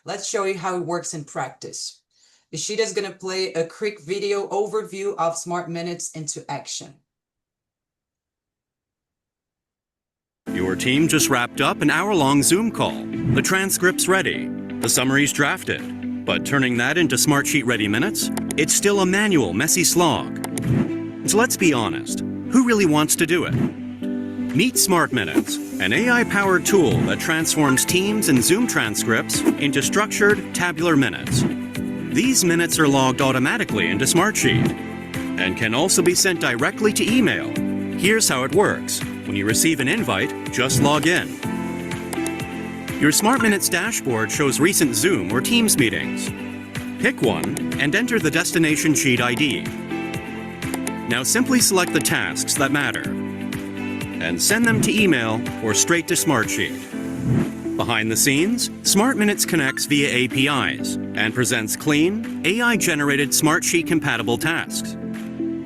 Let's show you how it works in practice. Ishita's going to play a quick video overview of Smart Minutes into action. Your team just wrapped up an hour-long Zoom call. The transcript's ready. The summary's drafted. But turning that into Smartsheet-ready minutes, it's still a manual, messy slog. So let's be honest. Who really wants to do it? Meet Smart Minutes, an AI-powered tool that transforms Teams and Zoom transcripts into structured, tabular minutes. These minutes are logged automatically into Smartsheet and can also be sent directly to email. Here's how it works. When you receive an invite, just log in. Your Smart Minutes dashboard shows recent Zoom or Teams meetings. Pick one and enter the destination sheet ID. Now simply select the tasks that matter and send them to email or straight to Smartsheet. Behind the scenes, Smart Minutes connects via APIs and presents clean, AI-generated Smartsheet-compatible tasks,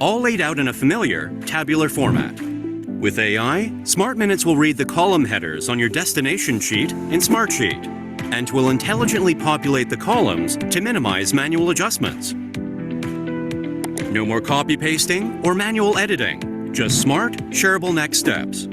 all laid out in a familiar, tabular format. With AI, Smart Minutes will read the column headers on your destination sheet in Smartsheet and will intelligently populate the columns to minimize manual adjustments. No more copy-pasting or manual editing, just smart, shareable next steps.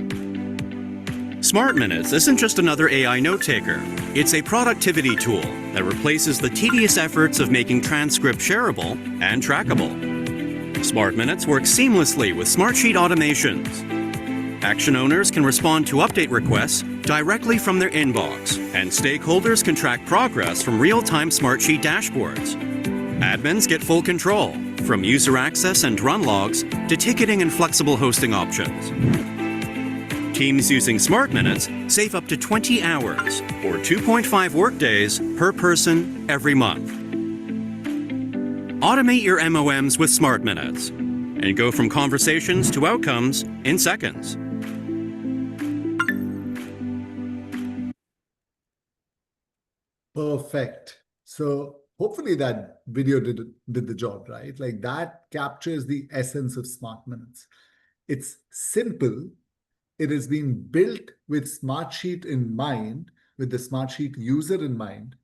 Smart Minutes isn't just another AI note-taker. It's a productivity tool that replaces the tedious efforts of making transcripts shareable and trackable. Smart Minutes work seamlessly with Smartsheet automations. Action owners can respond to update requests directly from their inbox, and stakeholders can track progress from real-time Smartsheet dashboards. Admins get full control, from user access and run logs to ticketing and flexible hosting options. Teams using Smart Minutes save up to 20 hours, or 2.5 workdays per person every month. Automate your MOMs with Smart Minutes and go from conversations to outcomes in seconds. Perfect. So hopefully that video did the job, right? Like that captures the essence of Smart Minutes. It's simple. It has been built with Smartsheet in mind, with the Smartsheet user in mind.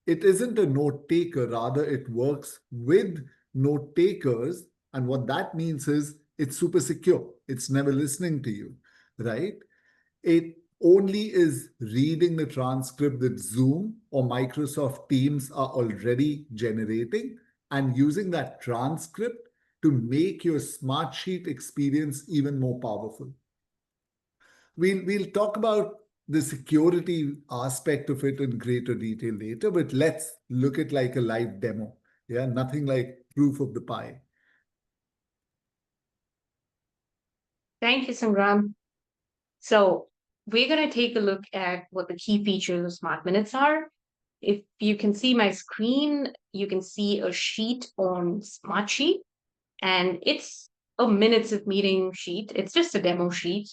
It isn't a note taker, rather it works with note takers. And what that means is it's super secure. It's never listening to you, right? It only is reading the transcript that Zoom or Microsoft Teams are already generating and using that transcript to make your Smartsheet experience even more powerful. We'll talk about the security aspect of it in greater detail later, but let's look at like a live demo. Yeah, nothing like proof of the pie. Thank you, Sangram. So we're going to take a look at what the key features of Smart Minutes are. If you can see my screen, you can see a sheet on Smartsheet, and it's a minutes of meeting sheet. It's just a demo sheet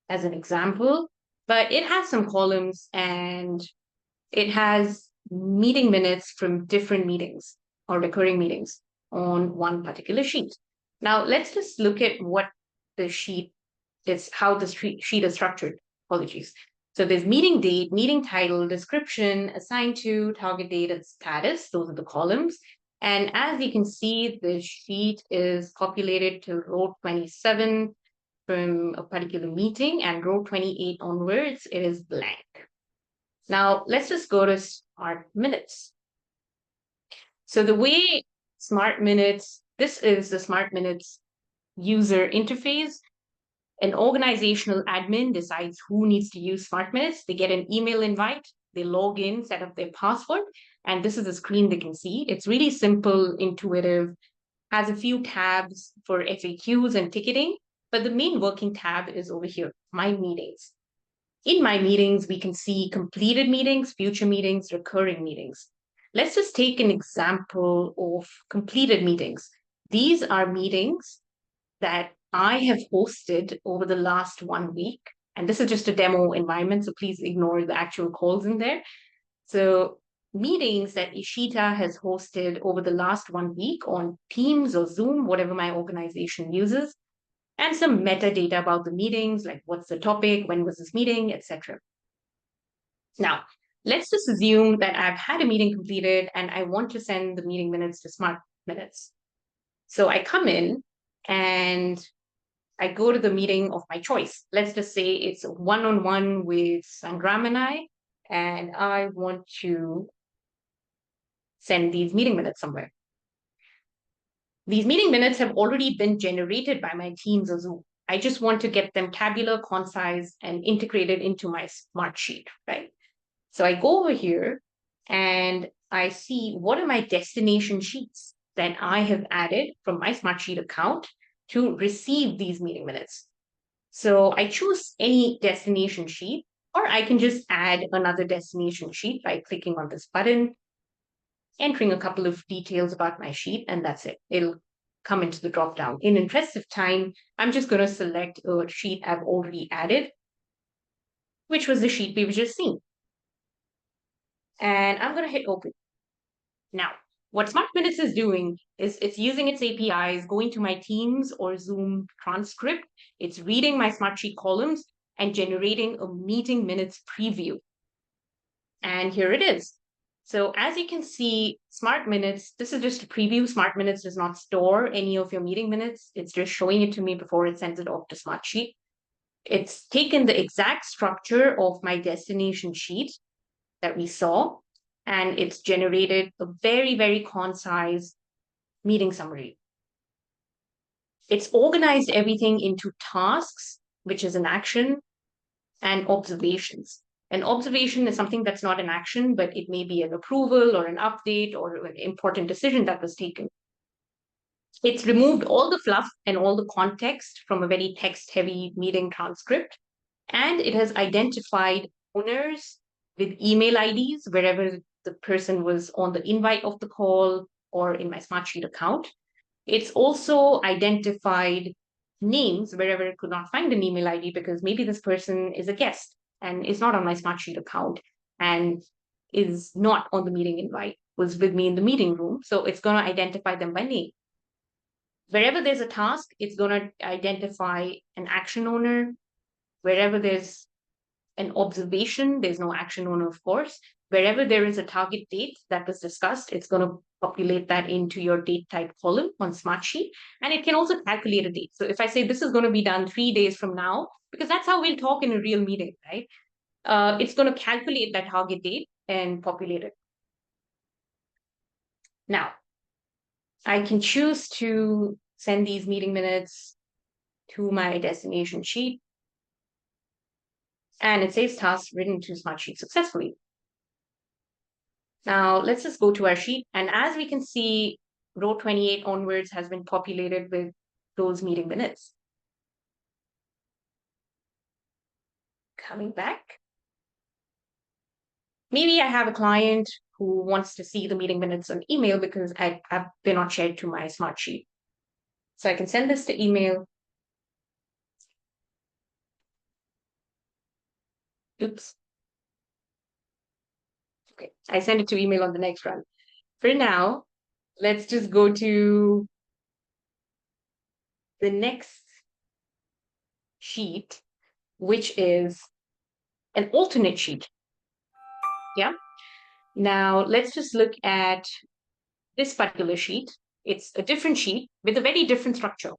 as an example, but it has some columns and it has meeting minutes from different meetings or recurring meetings on one particular sheet. Now, let's just look at what the sheet is, how the sheet is structured. Apologies. So there's meeting date, meeting title, description, assigned to, target date, and status. Those are the columns. And as you can see, the sheet is populated to row 27 from a particular meeting, and row 28 onwards, it is blank. Now, let's just go to Smart Minutes. So the way Smart Minutes, this is the Smart Minutes user interface. An organizational admin decides who needs to use Smart Minutes. They get an email invite, they log in, set up their password, and this is the screen they can see. It's really simple, intuitive, has a few tabs for FAQs and ticketing, but the main working tab is over here, My Meetings. In My Meetings, we can see completed meetings, future meetings, recurring meetings. Let's just take an example of completed meetings. These are meetings that I have hosted over the last 1 week. And this is just a demo environment, so please ignore the actual calls in there. So meetings that Ishita has hosted over the last 1 week on Teams or Zoom, whatever my organization uses, and some metadata about the meetings, like what's the topic, when was this meeting, etc. Now, Let's just assume that I've had a meeting completed and I want to send the meeting minutes to Smartminutes. So I come in and I go to the meeting of my choice. Let's just say it's one-on-one with Sangram and I want to send these meeting minutes somewhere. These meeting minutes have already been generated by my Teams or Zoom. I just want to get them tabular, concise, and integrated into my Smartsheet, right? So I go over here and I see what are my destination sheets that I have added from my Smartsheet account to receive these meeting minutes. So I choose any destination sheet, or I can just add another destination sheet by clicking on this button, entering a couple of details about my sheet, and that's it. It'll come into the dropdown. In interest of time, I'm just going to select a sheet I've already added, which was the sheet we've just seen. And I'm going to hit open. Now, what Smartminutes is doing is it's using its APIs, going to my Teams or Zoom transcript. It's reading my Smartsheet columns and generating a meeting minutes preview. And here it is. So as you can see, Smartminutes, this is just a preview. Smartminutes does not store any of your meeting minutes. It's just showing it to me before it sends it off to Smartsheet. It's taken the exact structure of my destination sheet that we saw, and it's generated a very, very concise meeting summary. It's organized everything into tasks, which is an action, and observations. An observation is something that's not an action, but it may be an approval or an update or an important decision that was taken. It's removed all the fluff and all the context from a very text-heavy meeting transcript, and it has identified owners with email IDs wherever the person was on the invite of the call or in my Smartsheet account. It's also identified names wherever it could not find an email ID because maybe this person is a guest and is not on my Smartsheet account and is not on the meeting invite, was with me in the meeting room. So it's going to identify them by name. Wherever there's a task, it's going to identify an action owner. Wherever there's an observation, there's no action owner, of course. Wherever there is a target date that was discussed, it's going to populate that into your date type column on Smartsheet. And it can also calculate a date. So if I say this is going to be done 3 days from now, because that's how we'll talk in a real meeting, right? It's going to calculate that target date and populate it. Now, I can choose to send these meeting minutes to my destination sheet. And it says task written to Smartsheet successfully. Now let's just go to our sheet. And as we can see, row 28 onwards has been populated with those meeting minutes. Coming back. Maybe I have a client who wants to see the meeting minutes on email because they're not shared to my Smartsheet. So I can send this to email. Oops. Okay, I send it to email on the next run. For now, let's just go to the next sheet, which is an alternate sheet. Yeah. Now let's just look at this particular sheet. It's a different sheet with a very different structure.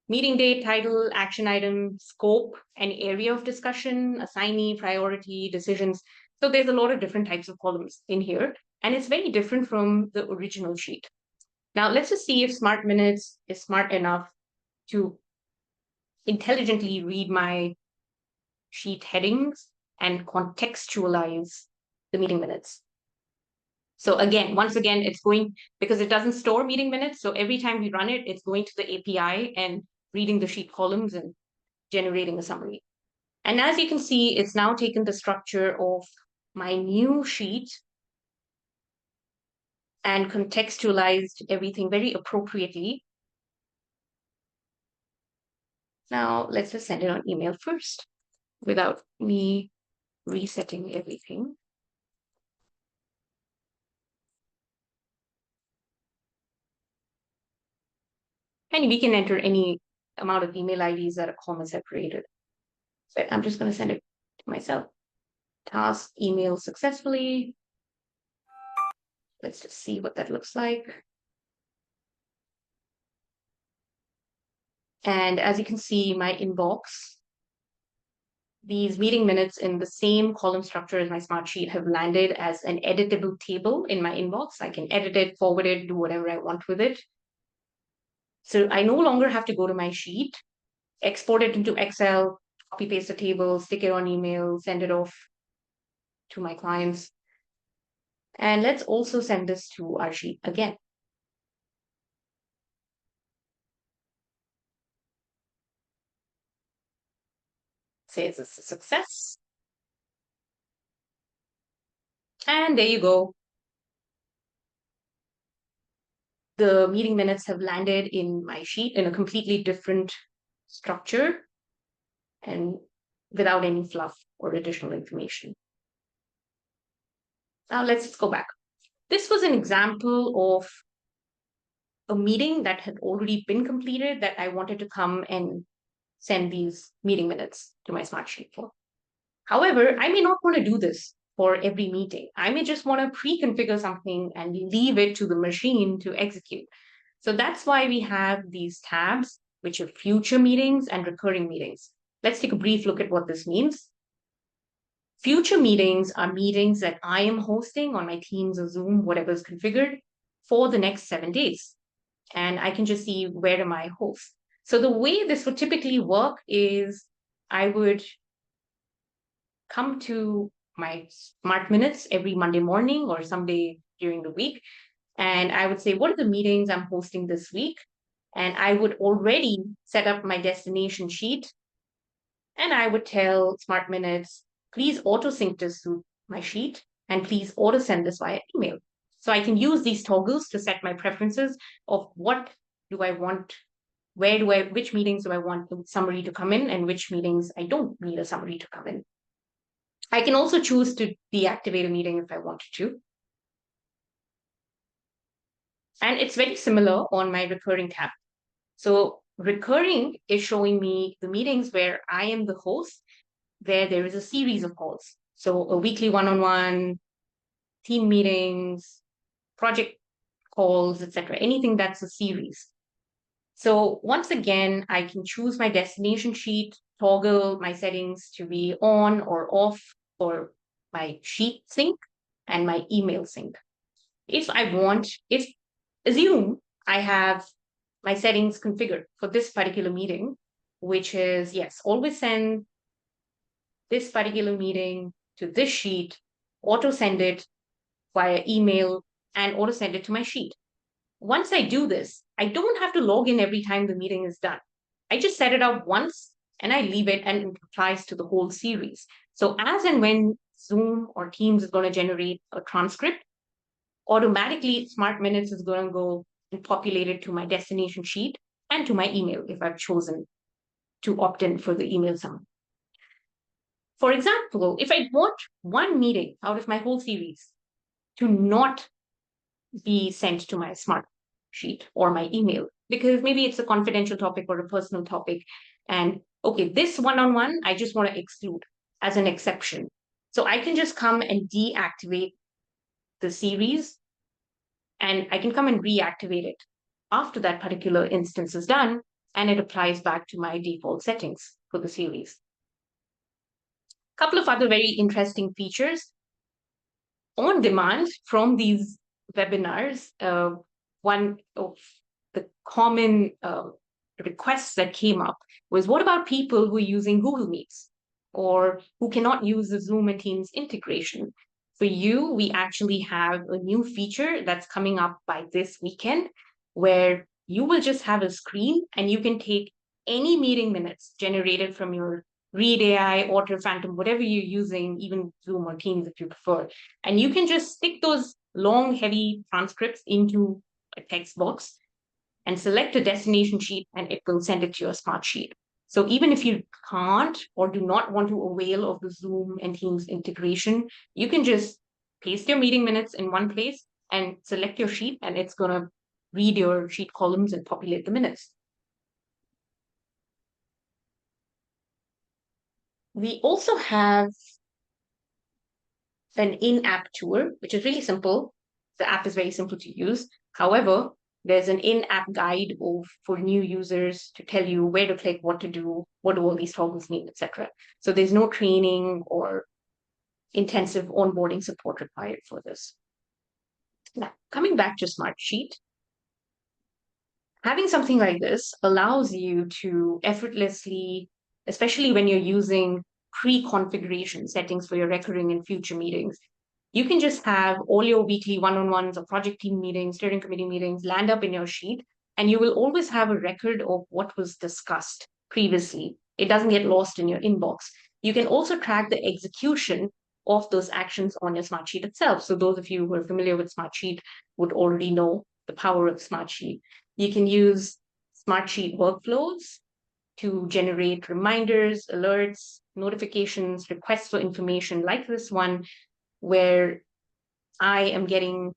Meeting date, title, action item, scope, and area of discussion, assignee, priority, decisions. So there's a lot of different types of columns in here, and it's very different from the original sheet. Now let's just see if Smartminutes is smart enough to intelligently read my sheet headings and contextualize the meeting minutes. So again, once again, it's going, because it doesn't store meeting minutes, so every time we run it, it's going to the API and reading the sheet columns and generating a summary. And as you can see, it's now taken the structure of my new sheet and contextualized everything very appropriately. Now let's just send it on email first without me resetting everything. And we can enter any amount of email IDs that are comma separated. But I'm just going to send it to myself. task email successfully. Let's just see what that looks like. And as you can see, my inbox, these meeting minutes in the same column structure as my Smartsheet have landed as an editable table in my inbox. I can edit it, forward it, do whatever I want with it. So I no longer have to go to my sheet, export it into Excel, copy paste the table, stick it on email, send it off to my clients. And let's also send this to our sheet again. Say it's a success. And there you go. The meeting minutes have landed in my sheet in a completely different structure and without any fluff or additional information. Now let's go back. This was an example of a meeting that had already been completed that I wanted to come and send these meeting minutes to my Smartsheet for. However, I may not want to do this for every meeting. I may just want to pre-configure something and leave it to the machine to execute. So that's why we have these tabs, which are future meetings and recurring meetings. Let's take a brief look at what this means. Future meetings are meetings that I am hosting on my Teams or Zoom, whatever is configured, for the next 7 days. And I can just see where am I host. So the way this would typically work is I would come to my Smart Minutes every Monday morning or someday during the week. And I would say, what are the meetings I'm hosting this week? And I would already set up my destination sheet. And I would tell Smart Minutes, please auto sync this to my sheet and please auto send this via email. So I can use these toggles to set my preferences of what do I want, which meetings do I want the summary to come in and which meetings I don't need a summary to come in. I can also choose to deactivate a meeting if I wanted to. And it's very similar on my recurring tab. So recurring is showing me the meetings where I am the host, where there is a series of calls. So a weekly one-on-one, team meetings, project calls, etc. Anything that's a series. So once again, I can choose my destination sheet, toggle my settings to be on or off for my sheet sync and my email sync. If assume I have my settings configured for this particular meeting, which is, yes, always send this particular meeting to this sheet, auto send it via email, and auto send it to my sheet. Once I do this, I don't have to log in every time the meeting is done. I just set it up once and I leave it, and it applies to the whole series. So as and when Zoom or Teams is going to generate a transcript, automatically Smart Minutes is going to go and populate it to my destination sheet and to my email if I've chosen to opt in for the email summary. For example, if I want one meeting out of my whole series to not be sent to my Smart Sheet or my email, because maybe it's a confidential topic or a personal topic, and okay, this one-on-one, I just want to exclude as an exception. So I can just come and deactivate the series, and I can come and reactivate it after that particular instance is done, and it applies back to my default settings for the series. A couple of other very interesting features on demand from these webinars. One of the common requests that came up was, what about people who are using Google Meets or who cannot use the Zoom and Teams integration? For you, we actually have a new feature that's coming up by this weekend where you will just have a screen and you can take any meeting minutes generated from your Read AI, Otter, Phantom, whatever you're using, even Zoom or Teams if you prefer. And you can just stick those long, heavy transcripts into a text box and select a destination sheet, and it will send it to your Smartsheet. So even if you can't or do not want to avail of the Zoom and Teams integration, you can just paste your meeting minutes in one place and select your sheet, and it's going to read your sheet columns and populate the minutes. We also have an in-app tour, which is really simple. The app is very simple to use. However, there's an in-app guide for new users to tell you where to click, what to do, what do all these toggles mean, etc. So there's no training or intensive onboarding support required for this. Now, coming back to Smartsheet, having something like this allows you to effortlessly, especially when you're using pre-configuration settings for your recurring and future meetings, you can just have all your weekly one-on-ones or project team meetings, steering committee meetings land up in your sheet, and you will always have a record of what was discussed previously. It doesn't get lost in your inbox. You can also track the execution of those actions on your Smartsheet itself. So those of you who are familiar with Smartsheet would already know the power of Smartsheet. You can use Smartsheet workflows to generate reminders, alerts, notifications, requests for information like this one, where I am getting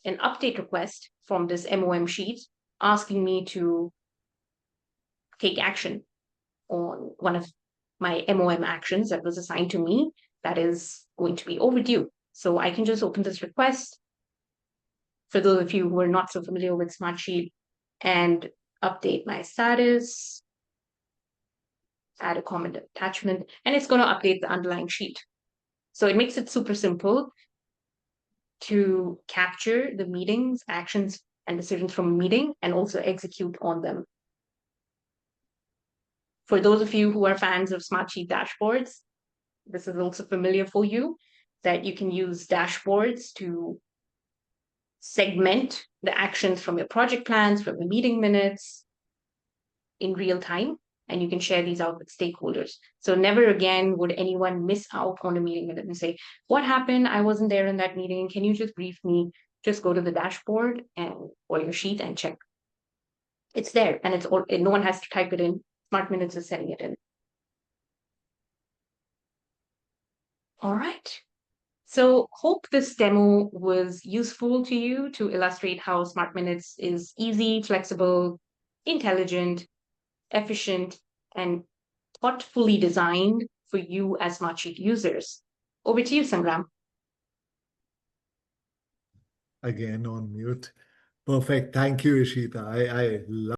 an update request from this MOM sheet asking me to take action on one of my MOM actions that was assigned to me that is going to be overdue. So I can just open this request, for those of you who are not so familiar with Smartsheet, and update my status, add a comment attachment, and it's going to update the underlying sheet. So it makes it super simple to capture the meetings, actions, and decisions from a meeting and also execute on them. For those of you who are fans of Smartsheet dashboards, this is also familiar for you, that you can use dashboards to segment the actions from your project plans, from the meeting minutes in real time, and you can share these out with stakeholders. So never again would anyone miss out on a meeting minute and say, what happened? I wasn't there in that meeting. Can you just brief me? Just go to the dashboard or your sheet and check. It's there, and no one has to type it in. Smartminutes is setting it in. All right. So hope this demo was useful to you to illustrate how Smartminutes is easy, flexible, intelligent, efficient, and thoughtfully designed for you as Smartsheet users. Over to you, Sangram. Again on mute. Perfect. Thank you, Ishita. I love